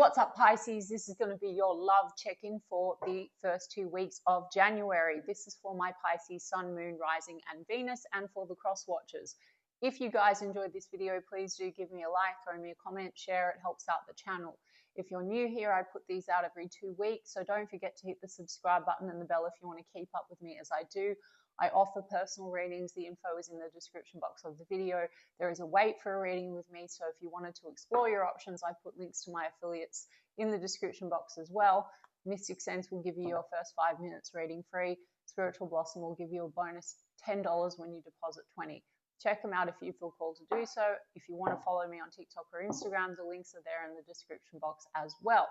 What's up, Pisces? This is going to be your love check-in for the first 2 weeks of January. This is for my Pisces Sun, Moon, Rising, and Venus, and for the cross watchers. If you guys enjoyed this video, please do give me a like, throw me a comment, share. It helps out the channel. If you're new here, I put these out every 2 weeks, so don't forget to hit the subscribe button and the bell if you want to keep up with me as I do. I offer personal readings. The info is in the description box of the video. There is a wait for a reading with me, so if you wanted to explore your options, I put links to my affiliates in the description box as well. Mystic Sense will give you your first 5 minutes reading free. Spiritual Blossom will give you a bonus $10 when you deposit $20. Check them out if you feel called to do so. If you want to follow me on TikTok or Instagram, the links are there in the description box as well.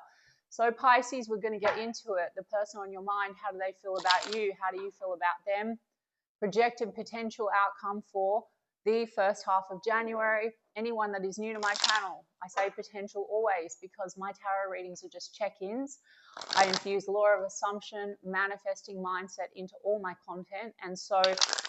So Pisces, we're going to get into it. The person on your mind, how do they feel about you? How do you feel about them? Projected potential outcome for the first half of January. Anyone that is new to my channel, I say potential always because my tarot readings are just check-ins. I infuse law of assumption, manifesting mindset into all my content. And so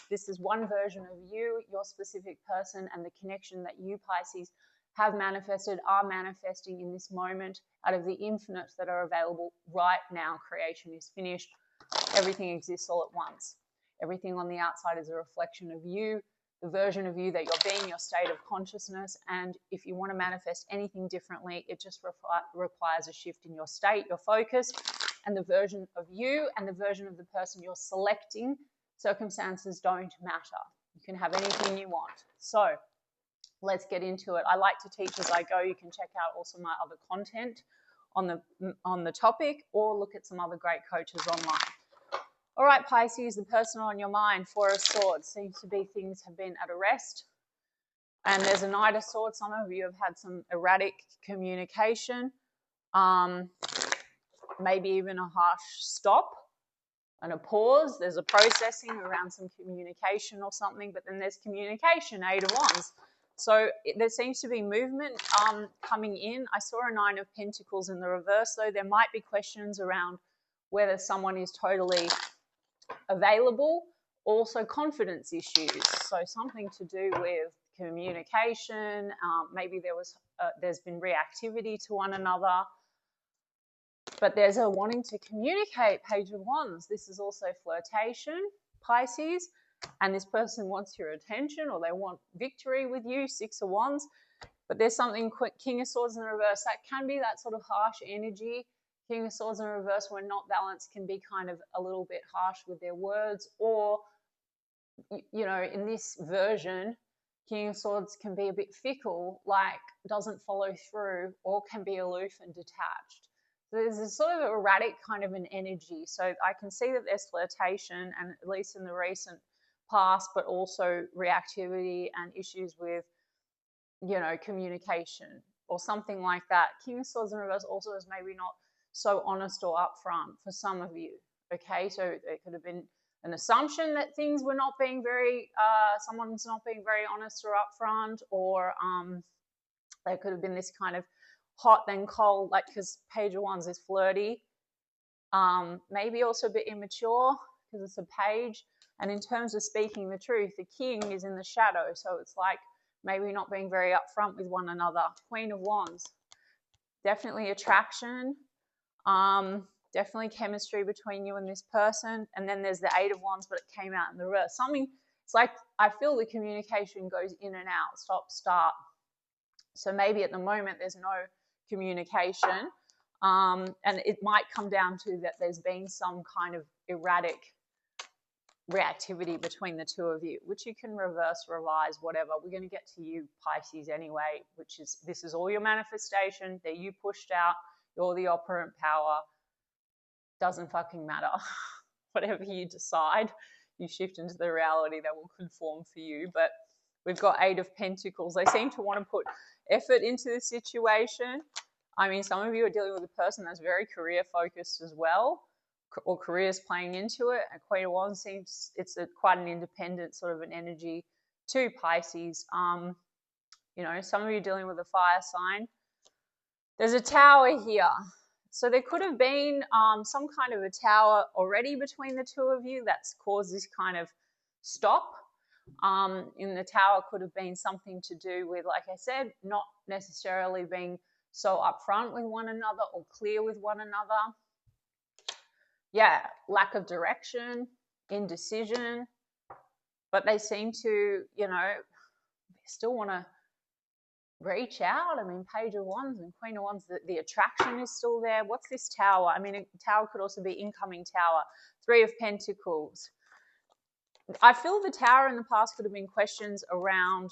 this is one version of you, your specific person, and the connection that you, Pisces, have manifested, are manifesting in this moment out of the infinite that are available right now. Creation is finished. Everything exists all at once. Everything on the outside is a reflection of you, the version of you that you're being, your state of consciousness. And if you want to manifest anything differently, it just requires a shift in your state, your focus, and the version of you and the version of the person you're selecting. Circumstances don't matter. You can have anything you want. So let's get into it. I like to teach as I go. You can check out also my other content on the topic or look at some other great coaches online. All right, Pisces, the person on your mind, Four of Swords. Seems to be things have been at a rest. And there's a Knight of Swords. Some of you have had some erratic communication, maybe even a harsh stop and a pause. There's a processing around some communication or something, but then there's communication, Eight of Wands. So there seems to be movement coming in. I saw a Nine of Pentacles in the reverse, though. There might be questions around whether someone is totally available. Also confidence issues, so something to do with communication. Maybe there's been reactivity to one another, but there's a wanting to communicate. Page of Wands. This is also flirtation, Pisces, and this person wants your attention or they want victory with you. Six of Wands, but there's something quick. King of Swords in the reverse. That can be that sort of harsh energy. King of Swords in reverse, when not balanced, can be kind of a little bit harsh with their words, or, you know, in this version, King of Swords can be a bit fickle, like doesn't follow through, or can be aloof and detached. So there's a sort of erratic kind of an energy. So I can see that there's flirtation, and at least in the recent past, but also reactivity and issues with, you know, communication or something like that. King of Swords in reverse also is maybe not so honest or upfront for some of you. Okay, so it could have been an assumption that things were not being very, someone's not being very honest or upfront, or there could have been this kind of hot then cold, like, because Page of Wands is flirty, maybe also a bit immature because it's a page. And in terms of speaking the truth, the King is in the shadow, so it's like maybe not being very upfront with one another. Queen of Wands, definitely attraction. Definitely chemistry between you and this person. And then there's the Eight of Wands, but it came out in the reverse. Something, it's like I feel the communication goes in and out, stop, start. So maybe at the moment there's no communication, and it might come down to that there's been some kind of erratic reactivity between the two of you, which you can reverse, revise, whatever. We're going to get to you, Pisces, anyway, which is, this is all your manifestation that you pushed out. You're the operant power. Doesn't fucking matter. Whatever you decide, you shift into the reality that will conform for you. But we've got Eight of Pentacles. They seem to want to put effort into the situation. I mean, some of you are dealing with a person that's very career focused as well, or career's playing into it. And Queen of Wands seems it's quite an independent sort of an energy to Pisces. You know, some of you are dealing with a fire sign. There's a Tower here. So there could have been some kind of a tower already between the two of you that's caused this kind of stop. In the Tower could have been something to do with, like I said, not necessarily being so upfront with one another or clear with one another. Yeah, lack of direction, indecision, but they seem to, you know, still want to reach out. I mean, Page of Wands and Queen of Wands, the attraction is still there. What's this Tower? I mean, a Tower could also be incoming Tower. Three of Pentacles. I feel the Tower in the past could have been questions around,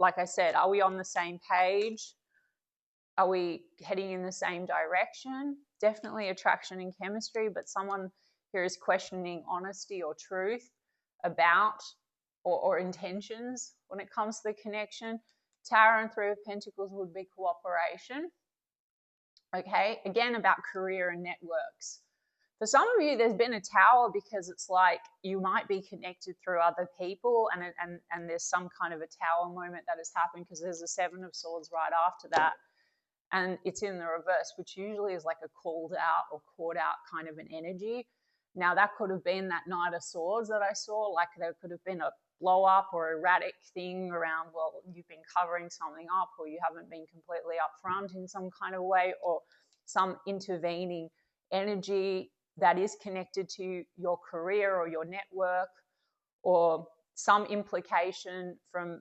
like I said, are we on the same page? Are we heading in the same direction? Definitely attraction and chemistry, but someone here is questioning honesty or truth about or intentions when it comes to the connection. Tower and Three of Pentacles would be cooperation. Okay, again about career and networks. For some of you, there's been a Tower because it's like you might be connected through other people, and there's some kind of a Tower moment that has happened because there's a Seven of Swords right after that. And it's in the reverse, which usually is like a called out or caught out kind of an energy. Now, that could have been that Knight of Swords that I saw, like there could have been a blow up or erratic thing around, well, you've been covering something up or you haven't been completely upfront in some kind of way, or some intervening energy that is connected to your career or your network, or some implication from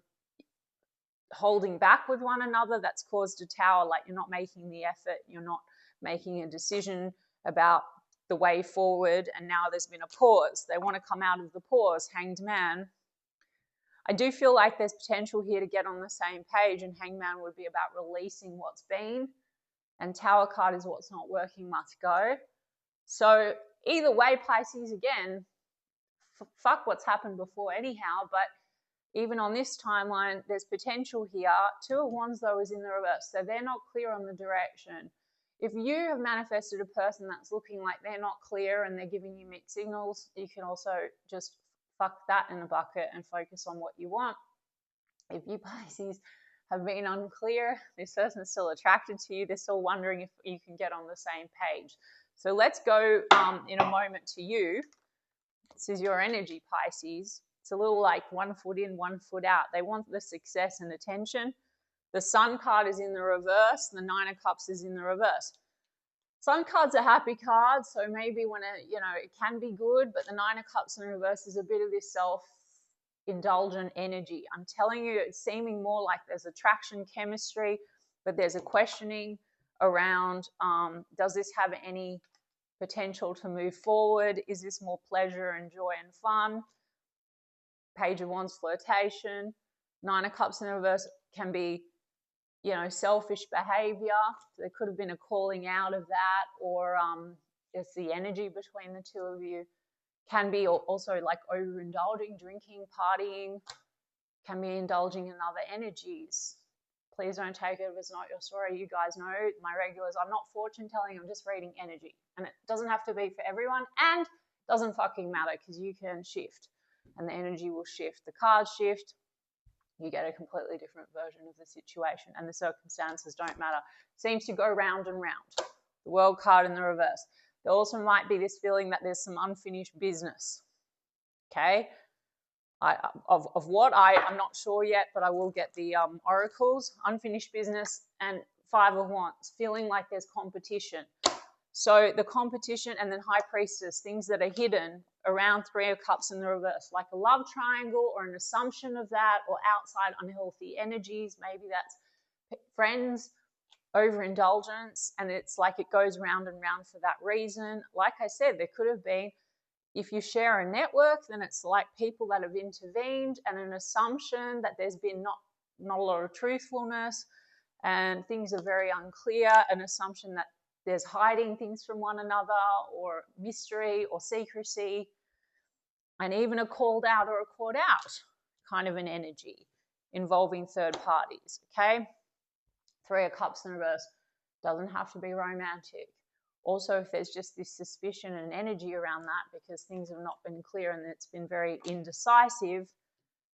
holding back with one another that's caused a Tower, like you're not making the effort, you're not making a decision about the way forward, and now there's been a pause. They want to come out of the pause. Hanged Man. I do feel like there's potential here to get on the same page, and Hanged Man would be about releasing what's been, and Tower card is what's not working must go. So either way, Pisces, again, fuck what's happened before anyhow, but even on this timeline, there's potential here. Two of Wands, though, is in the reverse, so they're not clear on the direction. If you have manifested a person that's looking like they're not clear and they're giving you mixed signals, you can also just fuck that in a bucket and focus on what you want. If you, Pisces, have been unclear, this person's still attracted to you, they're still wondering if you can get on the same page. So let's go in a moment to you. This is your energy, Pisces. It's a little like 1 foot in, 1 foot out. They want the success and attention. The Sun card is in the reverse. The Nine of Cups is in the reverse. Sun card's a happy card, so maybe when it can be good, but the Nine of Cups in reverse is a bit of this self-indulgent energy. I'm telling you, it's seeming more like there's attraction, chemistry, but there's a questioning around, does this have any potential to move forward? Is this more pleasure and joy and fun? Page of Wands, flirtation. Nine of Cups in reverse can be, selfish behavior. There could have been a calling out of that, or it's the energy between the two of you. Can be also like overindulging, drinking, partying. Can be indulging in other energies. Please don't take it if it's not your story. You guys know, my regulars, I'm not fortune telling, I'm just reading energy. And it doesn't have to be for everyone, and doesn't fucking matter because you can shift. And the energy will shift. The cards shift. You get a completely different version of the situation, and the circumstances don't matter. Seems to go round and round. The World card in the reverse. There also might be this feeling that there's some unfinished business. Okay? Of what, I'm not sure yet, but I will get the oracles. Unfinished business and Five of Wands. Feeling like there's competition. So the competition, and then High Priestess, things that are hidden around Three of Cups in the reverse, like a love triangle or an assumption of that, or outside unhealthy energies. Maybe that's friends, overindulgence, and it's like it goes round and round for that reason. Like I said, there could have been, if you share a network, then it's like people that have intervened and an assumption that there's been not a lot of truthfulness and things are very unclear, an assumption that there's hiding things from one another, or mystery or secrecy, and even a called out or a caught out kind of an energy involving third parties, okay? Three of Cups in reverse doesn't have to be romantic. Also, if there's just this suspicion and energy around that because things have not been clear and it's been very indecisive,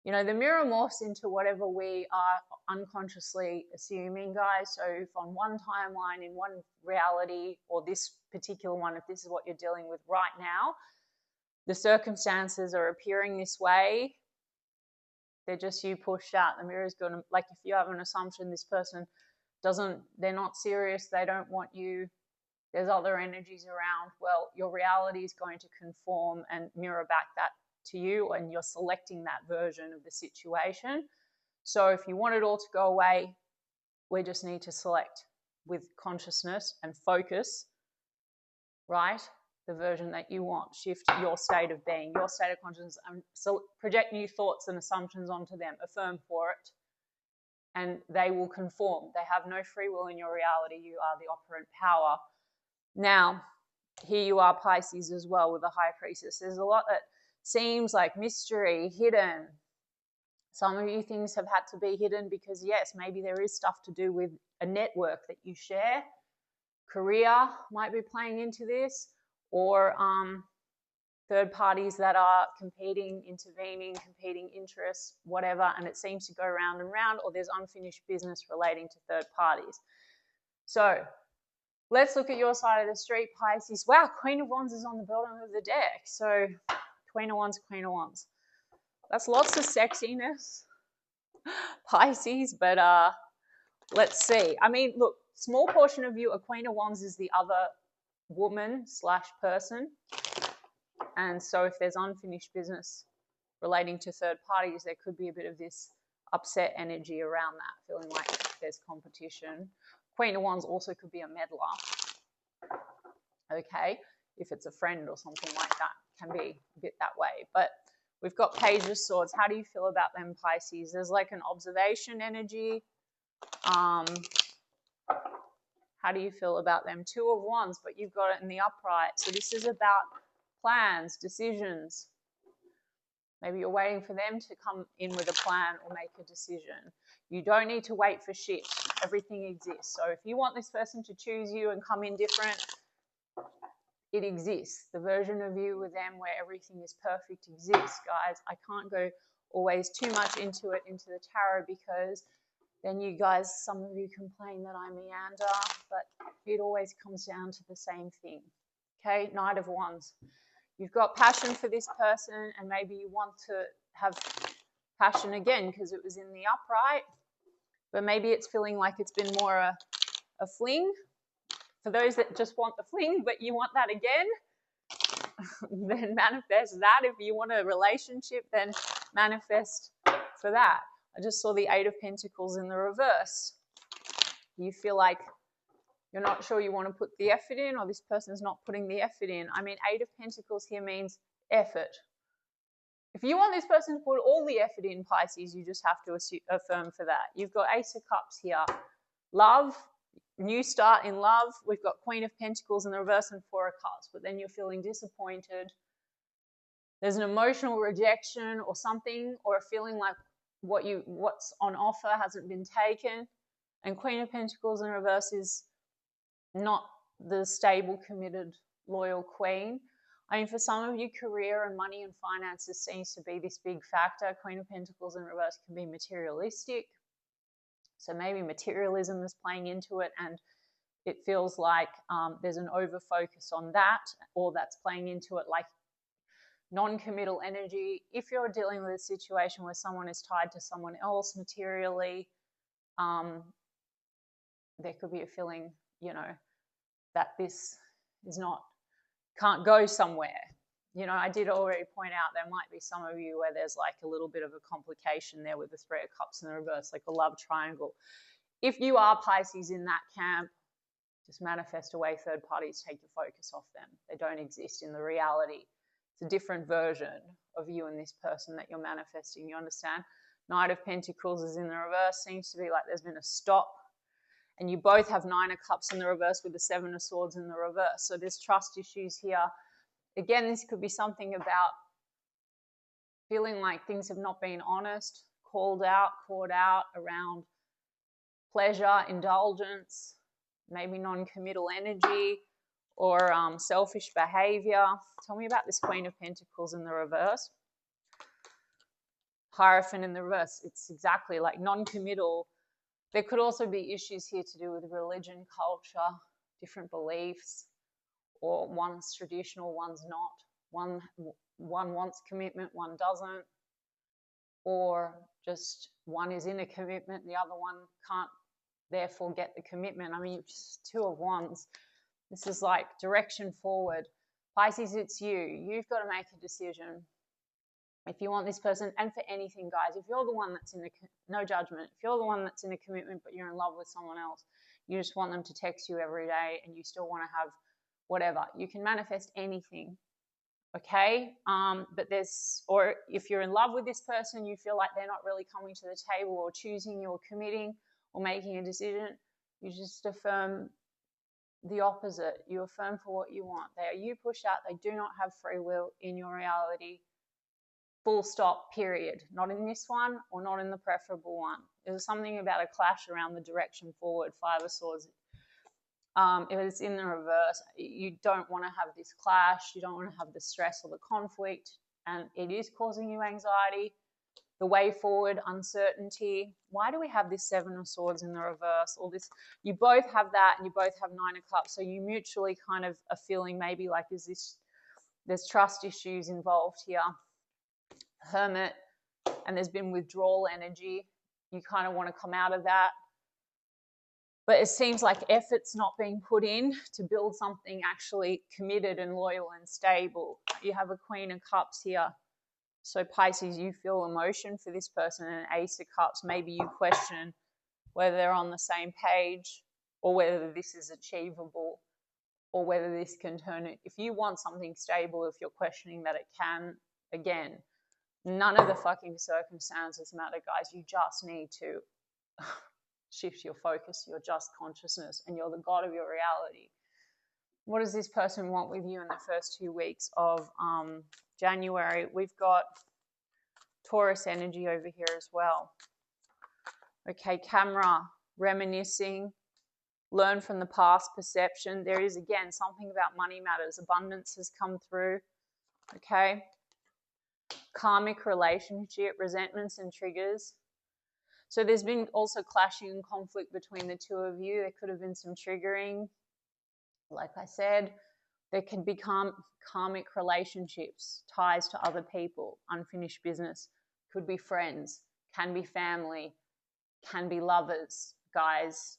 the mirror morphs into whatever we are unconsciously assuming, guys. So if on one timeline, in one reality, or this particular one, if this is what you're dealing with right now, the circumstances are appearing this way, they're just you pushed out. The mirror is going to, like if you have an assumption this person they're not serious, they don't want you, there's other energies around, well, your reality is going to conform and mirror back that to you, and you're selecting that version of the situation. So if you want it all to go away, we just need to select with consciousness and focus, right? The version that you want. Shift your state of being, your state of consciousness, and so project new thoughts and assumptions onto them. Affirm for it, and they will conform. They have no free will in your reality. You are the operant power. Now, here you are, Pisces, as well, with the High Priestess. There's a lot that seems like mystery, hidden. Some of you things have had to be hidden because, yes, maybe there is stuff to do with a network that you share. Career might be playing into this, or third parties that are competing, intervening, competing interests, whatever, and it seems to go round and round, or there's unfinished business relating to third parties. So let's look at your side of the street, Pisces. Wow, Queen of Wands is on the bottom of the deck. So Queen of Wands, Queen of Wands. That's lots of sexiness, Pisces, but let's see. I mean, look, small portion of you, a Queen of Wands is the other woman / person. And so if there's unfinished business relating to third parties, there could be a bit of this upset energy around that, feeling like there's competition. Queen of Wands also could be a meddler, okay? If it's a friend or something like that, can be a bit that way. But we've got Page of Swords. How do you feel about them, Pisces? There's like an observation energy. How do you feel about them? Two of Wands, but you've got it in the upright. So this is about plans, decisions. Maybe you're waiting for them to come in with a plan or make a decision. You don't need to wait for shit. Everything exists. So if you want this person to choose you and come in different, it exists. The version of you with them where everything is perfect exists, guys. I can't go always too much into it, into the tarot, because then you guys, some of you complain that I meander, but it always comes down to the same thing. Okay, Knight of Wands. You've got passion for this person, and maybe you want to have passion again because it was in the upright, but maybe it's feeling like it's been more a fling. For those that just want the fling, but you want that again, then manifest that. If you want a relationship, then manifest for that. I just saw the Eight of Pentacles in the reverse. You feel like you're not sure you want to put the effort in, or this person's not putting the effort in. I mean, Eight of Pentacles here means effort. If you want this person to put all the effort in, Pisces, you just have to affirm for that. You've got Ace of Cups here. Love, new start in love. We've got Queen of Pentacles in the reverse and Four of Cups, but then you're feeling disappointed. There's an emotional rejection or something, or a feeling like what's on offer hasn't been taken. And Queen of Pentacles in reverse is not the stable, committed, loyal queen. I mean, for some of you, career and money and finances seems to be this big factor. Queen of Pentacles in reverse can be materialistic. So maybe materialism is playing into it, and it feels like there's an over-focus on that, or that's playing into it, like non-committal energy. If you're dealing with a situation where someone is tied to someone else materially, there could be a feeling, you know, that this is can't go somewhere. You know, I did already point out there might be some of you where there's like a little bit of a complication there with the Three of Cups in the reverse, like a love triangle. If you are Pisces in that camp, just manifest away third parties, take your focus off them. They don't exist in the reality. It's a different version of you and this person that you're manifesting, you understand? Knight of Pentacles is in the reverse, seems to be like there's been a stop. And you both have Nine of Cups in the reverse with the Seven of Swords in the reverse. So there's trust issues here. Again, this could be something about feeling like things have not been honest, called out, caught out around pleasure, indulgence, maybe non-committal energy, or selfish behavior. Tell me about this Queen of Pentacles in the reverse. Hierophant in the reverse. It's exactly like non-committal. There could also be issues here to do with religion, culture, different beliefs, or one's traditional, one's not. One wants commitment, one doesn't. Or just one is in a commitment, the other one can't therefore get the commitment. I mean, just Two of Wands. This is like direction forward. Pisces, it's you. You've got to make a decision. If you want this person, and for anything, guys, if you're the one that's in the, no judgment, if you're the one that's in a commitment but you're in love with someone else, you just want them to text you every day and you still want to have whatever, you can manifest anything, okay? But there's, or if you're in love with this person, you feel like they're not really coming to the table or choosing you or committing or making a decision, you just affirm the opposite. You affirm for what you want. They are you pushed out. They do not have free will in your reality. Full stop, period. Not in this one or not in the preferable one. There's something about a clash around the direction forward, Five of Swords. If it's in the reverse, you don't want to have this clash. You don't want to have the stress or the conflict, and it is causing you anxiety. The way forward, uncertainty. Why do we have this Seven of Swords in the reverse? All this, you both have that, and you both have Nine of Cups. So you mutually kind of are feeling maybe like, there's trust issues involved here. Hermit, and there's been withdrawal energy. You kind of want to come out of that. But it seems like effort's not being put in to build something actually committed and loyal and stable. You have a Queen of Cups here. So Pisces, you feel emotion for this person, and Ace of Cups, maybe you question whether they're on the same page or whether this is achievable or whether this can turn it. If you want something stable, if you're questioning that it can, again, none of the fucking circumstances matter, guys. You just need to shift your focus, your just consciousness, and you're the god of your reality. What does this person want with you in the first 2 weeks of January? We've got Taurus energy over here as well. Okay, camera, reminiscing, learn from the past, perception. There is, again, something about money matters. Abundance has come through. Okay. Karmic relationship, resentments and triggers. So there's been also clashing and conflict between the two of you. There could have been some triggering. Like I said, there can become karmic relationships, ties to other people, unfinished business. Could be friends, can be family, can be lovers, guys.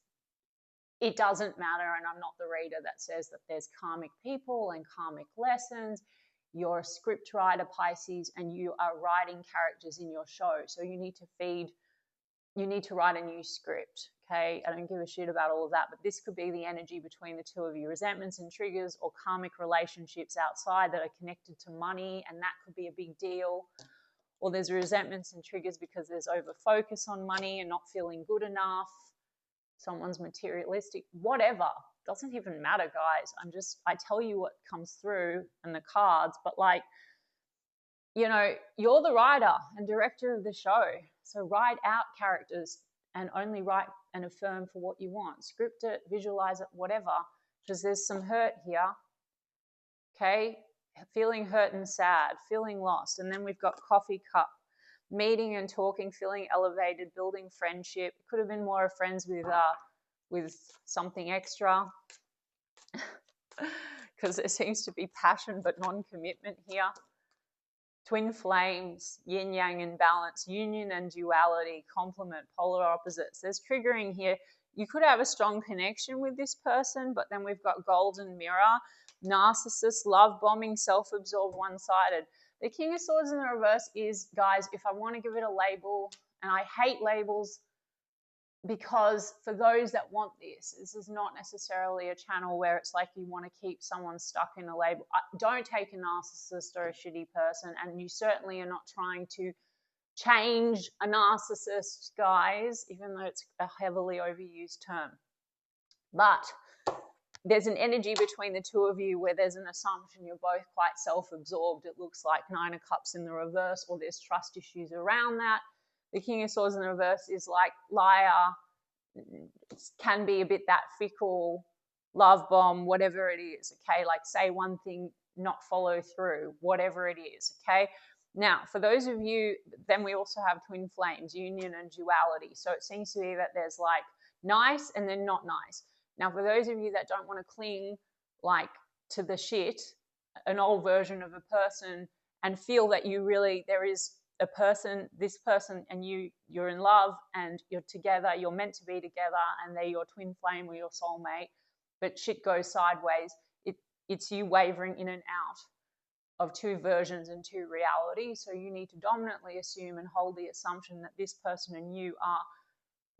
It doesn't matter, and I'm not the reader that says that there's karmic people and karmic lessons. You're a script writer, Pisces, and you are writing characters in your show. So you need to write a new script, okay? I don't give a shit about all of that, but this could be the energy between the two of you. Resentments and triggers or karmic relationships outside that are connected to money, and that could be a big deal. Or there's resentments and triggers because there's over focus on money and not feeling good enough. Someone's materialistic, whatever. Doesn't even matter, guys. I tell you what comes through and the cards, but like, you know, you're the writer and director of the show. So write out characters and only write and affirm for what you want. Script it, visualize it, whatever, because there's some hurt here. Okay, feeling hurt and sad, feeling lost. And then we've got coffee cup, meeting and talking, feeling elevated, building friendship. It could have been more friends with something extra, because there seems to be passion but non-commitment here. Twin flames, yin yang and balance, union and duality, complement, polar opposites. There's triggering here. You could have a strong connection with this person, but then we've got golden mirror, narcissist, love bombing, self-absorbed, one-sided. The King of Swords in the reverse is, guys, if I want to give it a label, and I hate labels, because for those that want this is not necessarily a channel where it's like you want to keep someone stuck in a label. Don't take a narcissist or a shitty person, and you certainly are not trying to change a narcissist, guys, even though it's a heavily overused term. But there's an energy between the two of you where there's an assumption you're both quite self-absorbed. It looks like Nine of Cups in the reverse, or there's trust issues around that. The King of Swords in the reverse is like liar, can be a bit that fickle, love bomb, whatever it is, okay? Like say one thing, not follow through, whatever it is, okay? Now, for those of you, then we also have twin flames, union and duality. So it seems to be that there's like nice and then not nice. Now, for those of you that don't want to cling like to the shit, an old version of a person, and feel that you really, there is this person and you're in love and you're together, you're meant to be together, and they're your twin flame or your soulmate, but shit goes sideways. It's you wavering in and out of two versions and two realities. So you need to dominantly assume and hold the assumption that this person and you are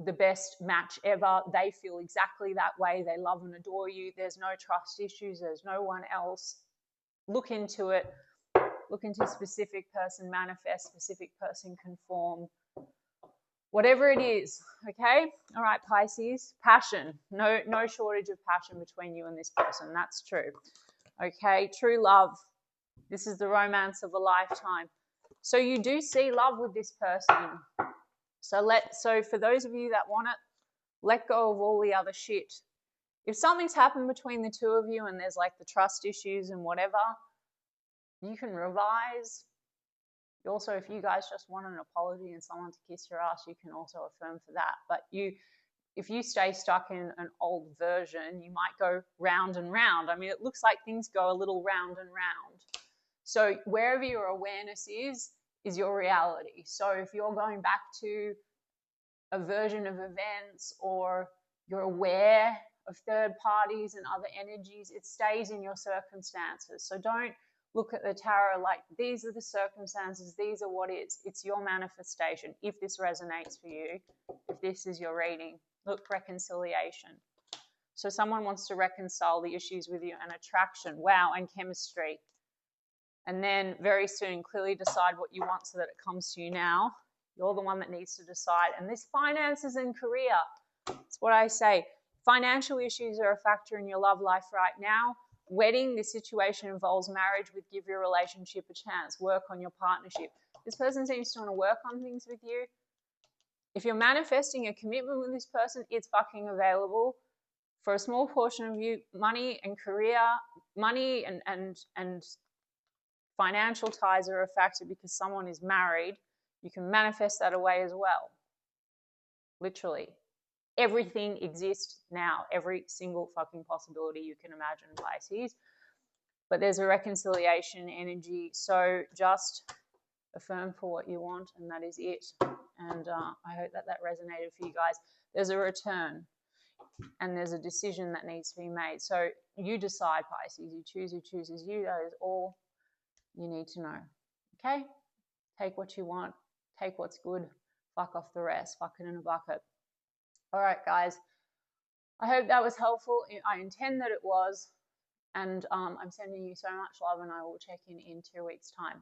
the best match ever. They feel exactly that way. They love and adore you. There's no trust issues. There's no one else. Look into it. Look into specific person manifest, specific person conform. Whatever it is, okay? All right, Pisces. Passion. No shortage of passion between you and this person. That's true. Okay, true love. This is the romance of a lifetime. So you do see love with this person. So for those of you that want it, let go of all the other shit. If something's happened between the two of you and there's like the trust issues and whatever, you can revise. Also, if you guys just want an apology and someone to kiss your ass, you can also affirm for that. But if you stay stuck in an old version, you might go round and round. I mean, it looks like things go a little round and round. So wherever your awareness is your reality. So if you're going back to a version of events, or you're aware of third parties and other energies, it stays in your circumstances. So don't look at the tarot like these are the circumstances, these are what is. It's your manifestation. If this resonates for you, if this is your reading, look, reconciliation. So someone wants to reconcile the issues with you, and attraction, wow, and chemistry. And then very soon, clearly decide what you want so that it comes to you now. You're the one that needs to decide. And this finances and career, it's what I say. Financial issues are a factor in your love life right now. Wedding, this situation involves marriage with give your relationship a chance. Work on your partnership. This person seems to want to work on things with you. If you're manifesting a commitment with this person, it's fucking available. For a small portion of you, money and career, money and financial ties are a factor because someone is married. You can manifest that away as well. Literally. Everything exists now. Every single fucking possibility you can imagine, Pisces. But there's a reconciliation energy. So just affirm for what you want, and that is it. And I hope that resonated for you guys. There's a return, and there's a decision that needs to be made. So you decide, Pisces. You choose who chooses you. That is all you need to know. Okay? Take what you want. Take what's good. Fuck off the rest. Fuck it in a bucket. All right, guys. I hope that was helpful. I intend that it was. And I'm sending you so much love, and I will check in 2 weeks' time.